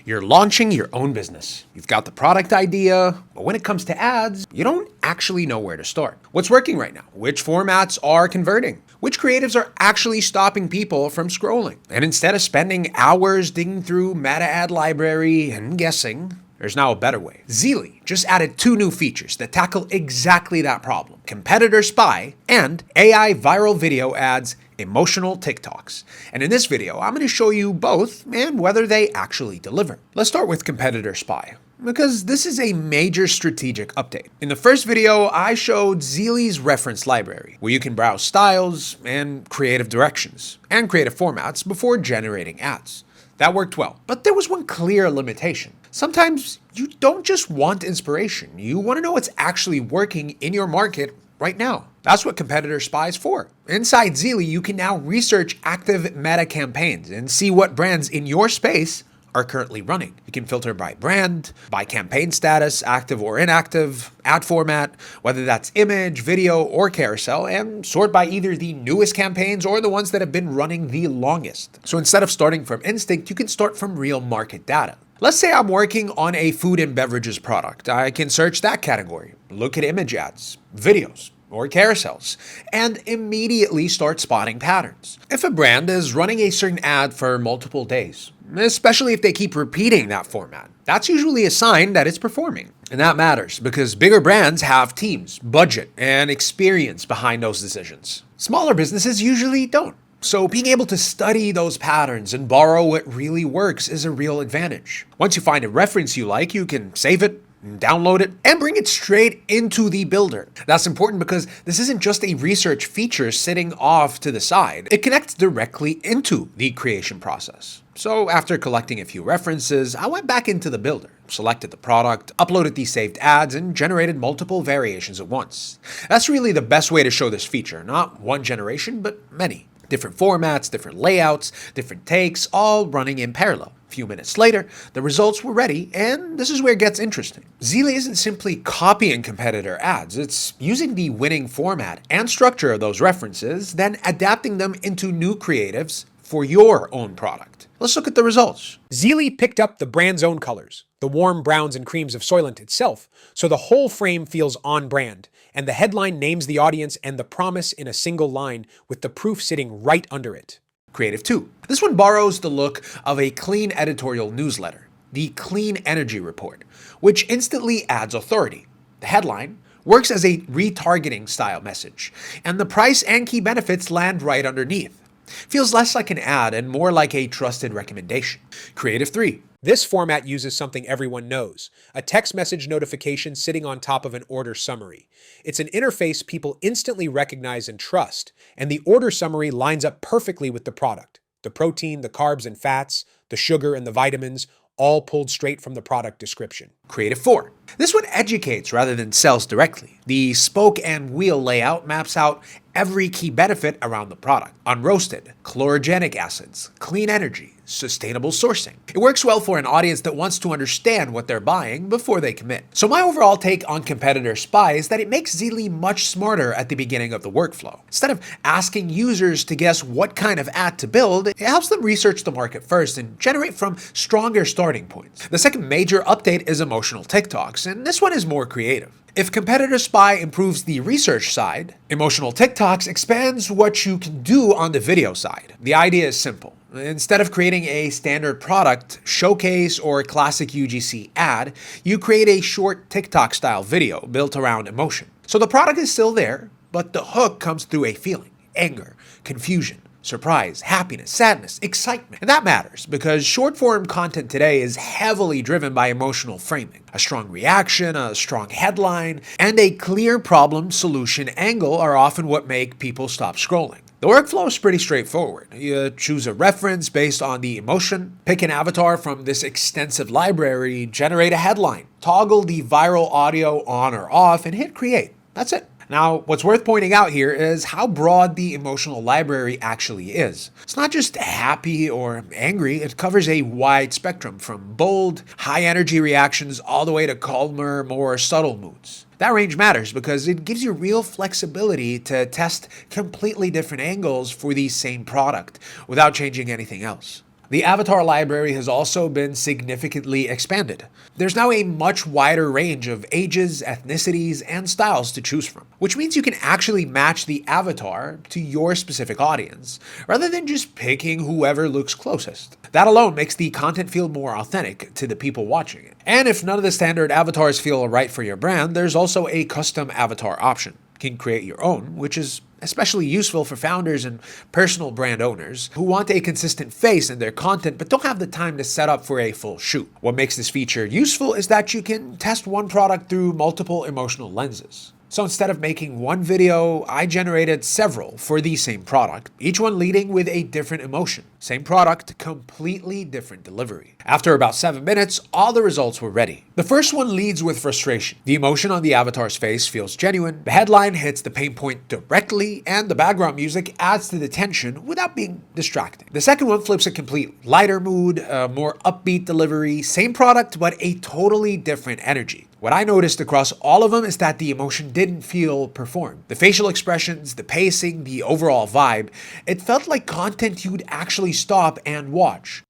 You're launching your own business. You've got the product idea, but when it comes to ads, you don't actually know where to start. What's working right now? Which formats are converting? Which creatives are actually stopping people from scrolling? And instead of spending hours digging through meta ad library and guessing, there's now a better way. Zeely just added 2 new features that tackle exactly that problem: Competitor Spy and AI viral video ads, emotional TikToks. And in this video, I'm going to show you both and whether they actually deliver. Let's start with Competitor Spy, because this is a major strategic update. In the first video, I showed Zeely's reference library, where you can browse styles and creative directions and creative formats before generating ads. That worked well, but there was one clear limitation. Sometimes you don't just want inspiration, you want to know what's actually working in your market right now. That's what Competitor Spy is for. Inside Zeely, you can now research active meta campaigns and see what brands in your space are currently running. You can filter by brand, by campaign status, active or inactive, ad format, whether that's image, video, or carousel, and sort by either the newest campaigns or the ones that have been running the longest. So instead of starting from instinct, you can start from real market data. Let's say I'm working on a food and beverages product. I can search that category, look at image ads, videos, or carousels, and immediately start spotting patterns. If a brand is running a certain ad for multiple days, especially if they keep repeating that format, that's usually a sign that it's performing. And that matters because bigger brands have teams, budget, and experience behind those decisions. Smaller businesses usually don't. So being able to study those patterns and borrow what really works is a real advantage. Once you find a reference you like, you can save it, download it, and bring it straight into the builder. That's important because this isn't just a research feature sitting off to the side. It connects directly into the creation process. So after collecting a few references, I went back into the builder, selected the product, uploaded these saved ads, and generated multiple variations at once. That's really the best way to show this feature, not one generation, but many. Different formats, different layouts, different takes, all running in parallel. A few minutes later, the results were ready, and this is where it gets interesting. Zeely isn't simply copying competitor ads, it's using the winning format and structure of those references, then adapting them into new creatives for your own product. Let's look at the results. Zeely picked up the brand's own colors, the warm browns and creams of Soylent itself, so the whole frame feels on brand, and the headline names the audience and the promise in a single line with the proof sitting right under it. Creative 2. This one borrows the look of a clean editorial newsletter, the Clean Energy Report, which instantly adds authority. The headline works as a retargeting style message, and the price and key benefits land right underneath. Feels less like an ad and more like a trusted recommendation. Creative 3. This format uses something everyone knows, a text message notification sitting on top of an order summary. It's an interface people instantly recognize and trust, and the order summary lines up perfectly with the product. The protein, the carbs and fats, the sugar and the vitamins, all pulled straight from the product description. Creative 4. This one educates rather than sells directly. The spoke and wheel layout maps out every key benefit around the product. Unroasted, chlorogenic acids, clean energy, sustainable sourcing. It works well for an audience that wants to understand what they're buying before they commit. So my overall take on Competitor Spy is that it makes Zeely much smarter at the beginning of the workflow. Instead of asking users to guess what kind of ad to build, it helps them research the market first and generate from stronger starting points. The second major update is emotional TikToks, and this one is more creative. If Competitor Spy improves the research side, Emotional TikToks expands what you can do on the video side. The idea is simple. Instead of creating a standard product, showcase, or classic UGC ad, you create a short TikTok-style video built around emotion. So the product is still there, but the hook comes through a feeling: anger, confusion, surprise, happiness, sadness, excitement. And that matters because short-form content today is heavily driven by emotional framing. A strong reaction, a strong headline, and a clear problem-solution angle are often what make people stop scrolling. The workflow is pretty straightforward. You choose a reference based on the emotion, pick an avatar from this extensive library, generate a headline, toggle the viral audio on or off, and hit create. That's it. Now, what's worth pointing out here is how broad the emotional library actually is. It's not just happy or angry, it covers a wide spectrum from bold, high-energy reactions all the way to calmer, more subtle moods. That range matters because it gives you real flexibility to test completely different angles for the same product without changing anything else. The avatar library has also been significantly expanded. There's now a much wider range of ages, ethnicities, and styles to choose from, which means you can actually match the avatar to your specific audience, rather than just picking whoever looks closest. That alone makes the content feel more authentic to the people watching it. And if none of the standard avatars feel right for your brand, there's also a custom avatar option. You can create your own, which is especially useful for founders and personal brand owners who want a consistent face in their content but don't have the time to set up for a full shoot. What makes this feature useful is that you can test one product through multiple emotional lenses. So instead of making one video, I generated several for the same product, each one leading with a different emotion. Same product, completely different delivery. After about 7 minutes, all the results were ready. The first one leads with frustration. The emotion on the avatar's face feels genuine, the headline hits the pain point directly, and the background music adds to the tension without being distracting. The second one flips a complete lighter mood, a more upbeat delivery, same product but a totally different energy. What I noticed across all of them is that the emotion didn't feel performed. The facial expressions, the pacing, the overall vibe, it felt like content you'd actually stop and watch.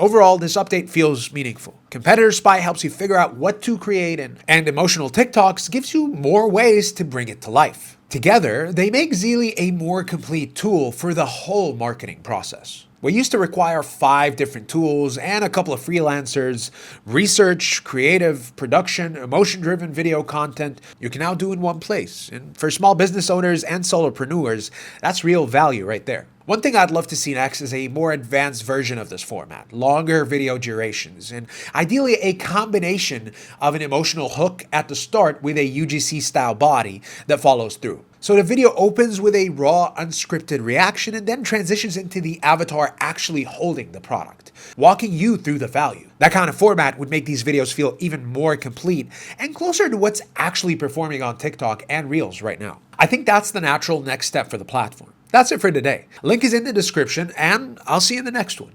Overall, this update feels meaningful. Competitor Spy helps you figure out what to create, and Emotional TikToks gives you more ways to bring it to life. Together, they make Zeely a more complete tool for the whole marketing process. What used to require 5 different tools and a couple of freelancers, research, creative, production, emotion-driven video content, you can now do in one place. And for small business owners and solopreneurs, that's real value right there. One thing I'd love to see next is a more advanced version of this format, longer video durations, and ideally a combination of an emotional hook at the start with a UGC-style body that follows through. So the video opens with a raw, unscripted reaction and then transitions into the avatar actually holding the product, walking you through the value. That kind of format would make these videos feel even more complete and closer to what's actually performing on TikTok and Reels right now. I think that's the natural next step for the platform. That's it for today. Link is in the description, and I'll see you in the next one.